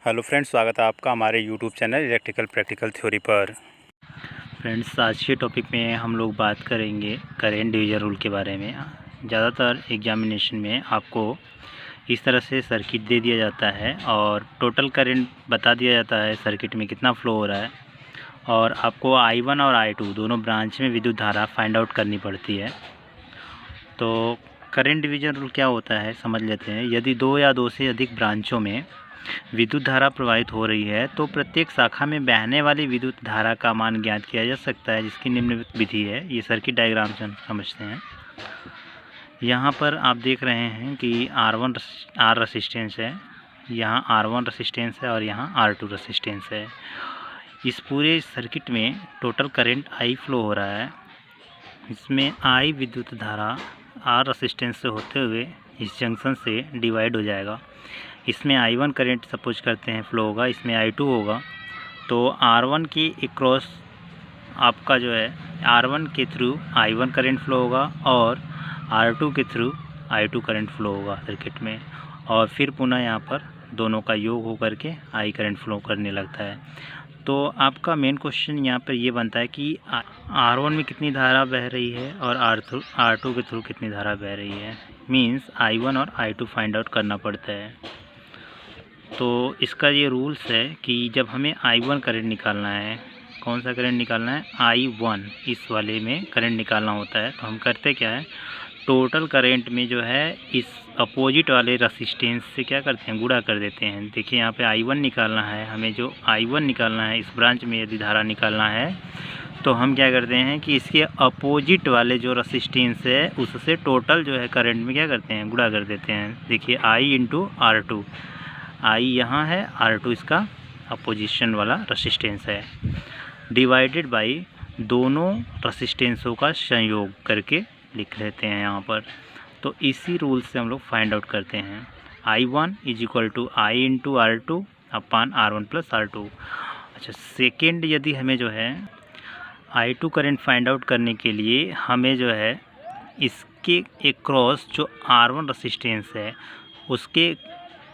Hello friends, स्वागत है आपका हमारे YouTube channel electrical practical theory पर। फ्रेंड्स, आज के टॉपिक में हम लोग बात करेंगे करेंट डिवीजन रूल के बारे में। ज़्यादातर एग्जामिनेशन में आपको इस तरह से सर्किट दे दिया जाता है और टोटल करंट बता दिया जाता है सर्किट में कितना फ्लो हो रहा है, और आपको I1 और I2 दोनों ब्रांच में विद्युत धारा फाइंड आउट करनी पड़ती है। तो करंट डिवीजन रूल क्या होता है समझ लेते हैं। यदि दो या दो से अधिक ब्रांचों में विद्युत धारा प्रवाहित हो रही है तो प्रत्येक शाखा में बहने वाली विद्युत धारा का मान ज्ञात किया जा सकता है, जिसकी निम्नलिखित विधि है। ये सर्किट डायग्राम से हम समझते हैं। यहाँ पर आप देख रहे हैं कि R रेसिस्टेंस है, यहाँ R1 रेसिस्टेंस है और यहाँ R2 रेसिस्टेंस है। इस पूरे सर्किट में टोटल करंट I फ्लो हो रहा है। इसमें I विद्युत धारा R रेसिस्टेंस से होते हुए इस जंक्शन से डिवाइड हो जाएगा। इसमें I1 करंट सपोज करते हैं फ्लो होगा, इसमें I2 होगा। तो R1 के अक्रॉस आपका जो है R1 के थ्रू I1 करंट फ्लो होगा और R2 के थ्रू I2 करंट फ्लो होगा सर्किट में, और फिर पुनः यहाँ पर दोनों का योग होकर के I करंट फ्लो करने लगता है। तो आपका मेन क्वेश्चन यहाँ पर ये बनता है कि R1 में कितनी धारा बह रही है और R2 के थ्रू कितनी धारा बह रही है। मीन्स I1 और I2 फाइंड आउट करना पड़ता है। तो इसका ये रूल्स है कि जब हमें I1 करंट निकालना है, कौन सा करंट निकालना है, I1 इस वाले में करंट निकालना होता है। तो हम करते क्या है, टोटल करंट में जो है इस अपोजिट वाले रेसिस्टेंस से क्या करते हैं, गुणा कर देते हैं। देखिए यहाँ पे I1 निकालना है, हमें जो I1 निकालना है इस ब्रांच में यदि धारा निकालना है तो हम क्या करते हैं कि इसके अपोजिट वाले जो रेसिस्टेंस है उससे टोटल जो है करंट में क्या करते हैं, गुणा कर देते हैं। देखिए I इंटू R2, I यहाँ है, R2 इसका अपोजिशन वाला रेसिस्टेंस है, डिवाइडेड बाई दोनों रेसिस्टेंसों का संयोग करके लिख लेते हैं यहाँ पर। तो इसी रूल से हम लोग फाइंड आउट करते हैं। I1 is equal to I into R2 upon R1 plus R2। अच्छा, सेकेंड यदि हमें जो है I2 करंट फाइंड आउट करने के लिए हमें जो है इसके अक्रॉस जो R1 रेसिस्टेंस है उसके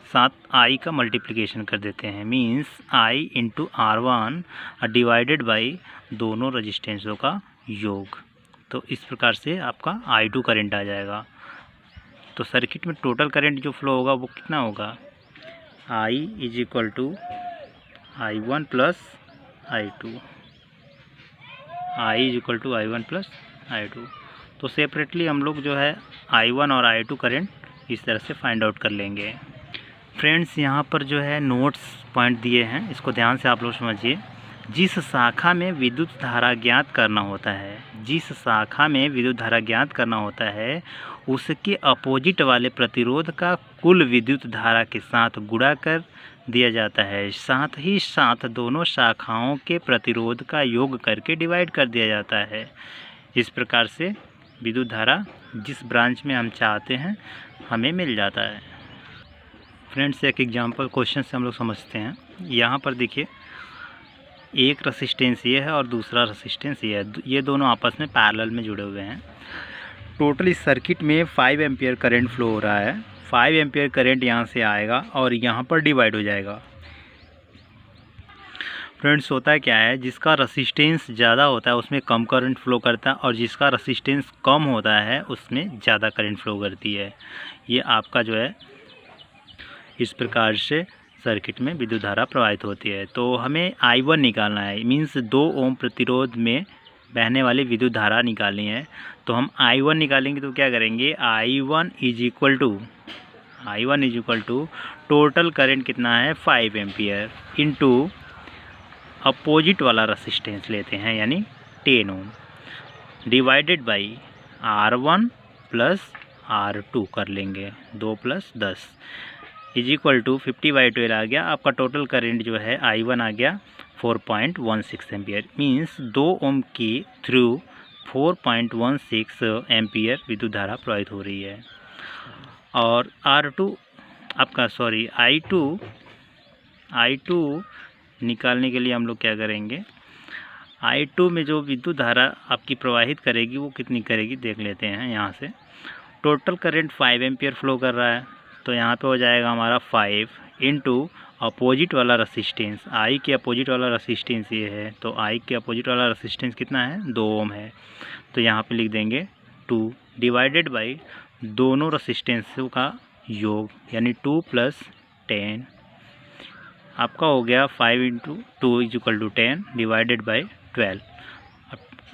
साथ I का मल्टीप्लिकेशन कर देते हैं। Means I into R1 divided by दोनों रजिस्टेंसों का योग। तो इस प्रकार से आपका I2 करंट आ जाएगा। तो सर्किट में टोटल करंट जो फ्लो होगा वो कितना होगा, I is equal to I1 plus I2, I is equal to I1 plus I2। तो सेपरेटली हम लोग जो है I1 और I2 करंट इस तरह से फाइंड आउट कर लेंगे। फ्रेंड्स, यहाँ पर जो है नोट्स पॉइंट दिए हैं, इसको ध्यान से आप लोग समझिए। जिस शाखा में विद्युत धारा ज्ञात करना होता है, जिस शाखा में विद्युत धारा ज्ञात करना होता है उसके अपोजिट वाले प्रतिरोध का कुल विद्युत धारा के साथ गुणा कर दिया जाता है। साथ ही साथ दोनों शाखाओं के प्रतिरोध का योग करके डिवाइड कर दिया जाता है। इस प्रकार से विद्युत धारा जिस ब्रांच में हम चाहते हैं हमें मिल जाता है। फ्रेंड्स, एक एग्जांपल क्वेश्चन से हम लोग समझते हैं। यहाँ पर देखिए, एक रेसिस्टेंस ये है और दूसरा रेसिस्टेंस ये है, ये दोनों आपस में पैरेलल में जुड़े हुए हैं। टोटल इस सर्किट में 5 एम्पियर करंट फ्लो हो रहा है। 5 एम्पियर करंट यहाँ से आएगा और यहाँ पर डिवाइड हो जाएगा। फ्रेंड्स, होता है क्या है, जिसका रेसिस्टेंस ज़्यादा होता है उसमें कम करंट फ्लो करता है और जिसका रेसिस्टेंस कम होता है उसमें ज़्यादा करंट फ्लो करती है। ये आपका जो है इस प्रकार से सर्किट में विद्युत धारा प्रवाहित होती है। तो हमें I1 निकालना है, मींस 2 ओम प्रतिरोध में बहने वाली विद्युत धारा निकालनी है। तो हम I1 निकालेंगे तो क्या करेंगे, I1 is equal to total current कितना है 5 एम्पियर इंटू अपोजिट वाला रेसिस्टेंस लेते हैं यानी 10 ओम, divided by R1 plus R2 कर लेंगे, 2 प्लस 10 इज इक्वल टू 50/12 आ गया। आपका टोटल करंट जो है I1 आ गया 4.16 एम्पियर। मींस 2 ओम की थ्रू 4.16 एम्पियर विद्युत धारा प्रवाहित हो रही है। और I2 निकालने के लिए हम लोग क्या करेंगे, I2 में जो विद्युत धारा आपकी प्रवाहित करेगी वो कितनी करेगी देख लेते हैं। यहाँ से टोटल करंट 5 एम्पियर फ्लो कर रहा है, तो यहाँ पे हो जाएगा हमारा 5 इंटू अपोजिट वाला रेसिस्टेंस, आई के अपोजिट वाला रेसिस्टेंस ये है, तो आई के अपोजिट वाला रेसिस्टेंस कितना है, 2 ओम है। तो यहाँ पे लिख देंगे 2 डिवाइडेड बाई दोनों रेसिस्टेंसों का योग, यानी 2 + 10 आपका हो गया 5 × 2 = 10 डिवाइडेड बाई 12।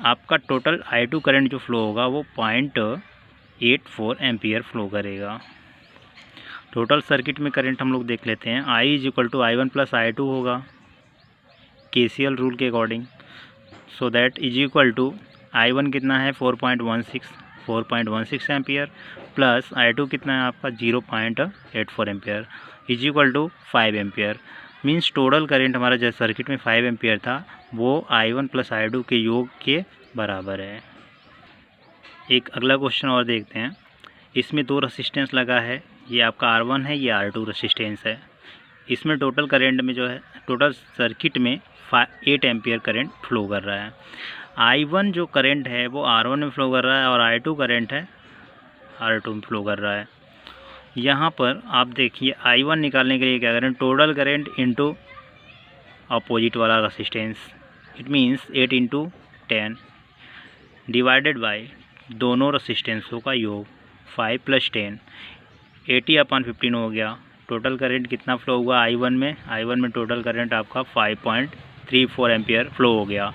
आपका टोटल I2 करंट जो फ्लो होगा वो 0.84 एम्पियर फ्लो करेगा। टोटल सर्किट में करंट हम लोग देख लेते हैं। I = I1 + I2 होगा KCL रूल के अकॉर्डिंग। सो दैट I1 कितना है 4.16 एम्पियर प्लस I2 कितना है आपका 0.84 ampere = 5 ampere. Means total current हमारा जो सर्किट में 5 एम्पियर था वो I1 + I2 के योग के बराबर है। एक अगला क्वेश्चन और देखते हैं। इसमें 2 रेसिस्टेंस लगा है, ये आपका R1 है, ये R2 रेसिस्टेंस है। इसमें टोटल करंट में जो है, टोटल सर्किट में 8 एम्पियर करंट फ्लो कर रहा है। I1 जो करंट है वो R1 में फ्लो कर रहा है और I2 करंट है R2 में फ्लो कर रहा है। यहाँ पर आप देखिए I1 निकालने के लिए क्या करें, टोटल करंट इंटू अपोजिट वाला resistance, it means 8 × 10 divided by दोनों रेसिस्टेंसों का योग 5 + 10 80/15 हो गया। टोटल करंट कितना फ्लो हुआ I1 में टोटल करंट आपका 5.34 एम्पियर फ्लो हो गया।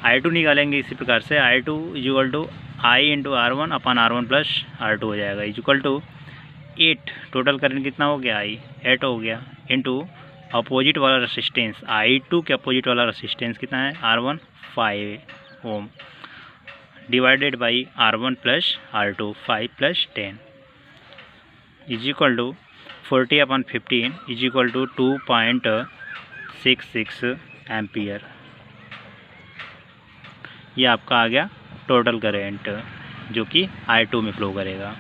I2 निकालेंगे इसी प्रकार से, I2 = I × R1/R1 + R2 हो जाएगा = 8। टोटल करंट कितना हो गया 8 हो गया इंटू अपोजिट वाला रेसिस्टेंस, I2 के अपोजिट वाला रेसिस्टेंस कितना है R1 5 Om divided by R1 + R2 5 + 10 = 40/15 = 2.66 ampere. ये आपका आ गया टोटल करंट जो कि I2 में फ्लो करेगा।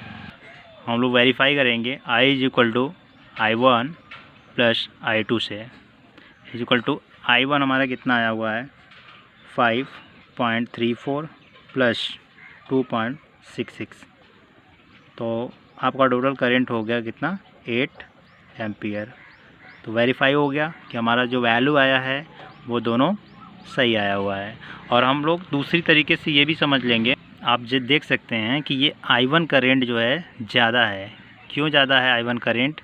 हम लोग वेरीफाई करेंगे I = I1 + I2 से = I1 हमारा कितना आया हुआ है 5.34 + 2.66, तो आपका टोटल करंट हो गया कितना 8 एम्पियर। तो वेरीफाई हो गया कि हमारा जो वैल्यू आया है वो दोनों सही आया हुआ है। और हम लोग दूसरी तरीके से ये भी समझ लेंगे, आप जो देख सकते हैं कि ये I1 करंट जो है ज़्यादा है। क्यों ज़्यादा है I1 करंट?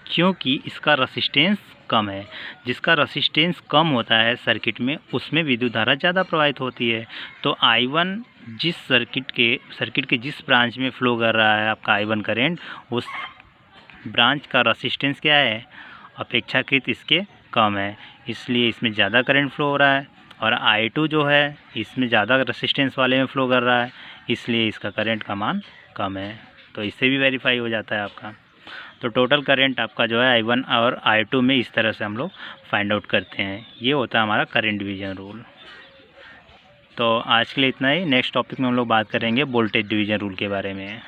क्योंकि इसका रेसिस्टेंस कम है। जिसका रेसिस्टेंस कम होता है सर्किट में उसमें विद्युत धारा ज़्यादा प्रवाहित होती है। तो I1 जिस सर्किट के जिस ब्रांच में फ्लो कर रहा है आपका I1 करंट, उस ब्रांच का रेसिस्टेंस क्या है अपेक्षाकृत इसके कम है, इसलिए इसमें ज़्यादा करंट फ्लो हो रहा है। और I2 जो है इसमें ज़्यादा रेसिस्टेंस वाले में फ्लो कर रहा है, इसलिए इसका करंट का मान कम है। तो इससे भी वेरीफाई हो जाता है आपका। तो टोटल करंट आपका जो है I1 और I2 में इस तरह से हम लोग फाइंड आउट करते हैं। ये होता है हमारा करंट डिवीज़न रूल। तो आज के लिए इतना ही। नेक्स्ट टॉपिक में हम लोग बात करेंगे वोल्टेज डिवीज़न रूल के बारे में।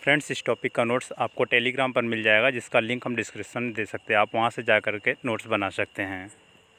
फ्रेंड्स, इस टॉपिक का नोट्स आपको टेलीग्राम पर मिल जाएगा, जिसका लिंक हम डिस्क्रिप्शन में दे सकते हैं। आप वहां से जा कर के नोट्स बना सकते हैं।